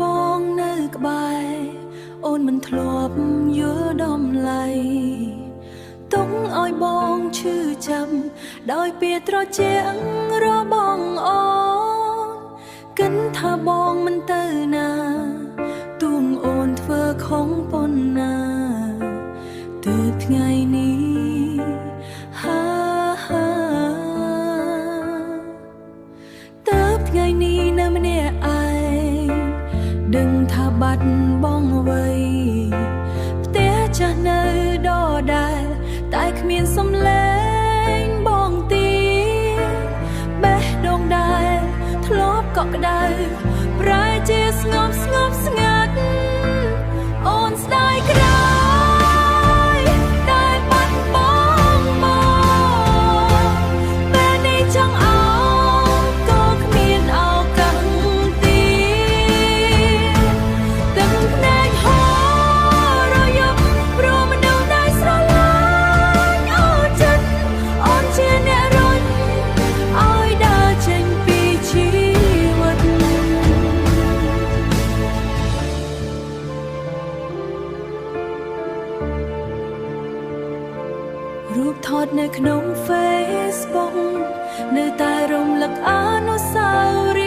បងនៅក្បែរអូនមិនធ្លាប់យល់ដំឡៃទុកឲ្យបងឈឺចាំដោយពាក្យត្រជាក់របស់អូនគិនថាបងមិនទៅណាទូងអូនធ្វើខុសប៉ុណ្ណាទើបថ្ងៃនេះហាទើបថ្ងៃនេះនៅម្នាក់ឯងដឹងថាបាត់បងអ្វីផ្ទះចាស់នៅដដែលតែគ្មានសំឡេងបងទីបេះដូងដែលធ្លាប់កក់ក្ដៅប្រែជាស្ងប់ស្ងាត់អូនស្ដាយក្រោយតែបាត់បងពេលនេះចង់អោក៏គ្មានឱកាសទីទឹកភ្នែកហូររយប់ព្រមមនុស្សដែលស្រឡាញ់អូនចិត្តអូនជាអ្នករុញឲ្យដើរចេញពីជីវិតរូបថតនៅក្នុង Facebook នៅតែរំលឹកអនុស្សាវរី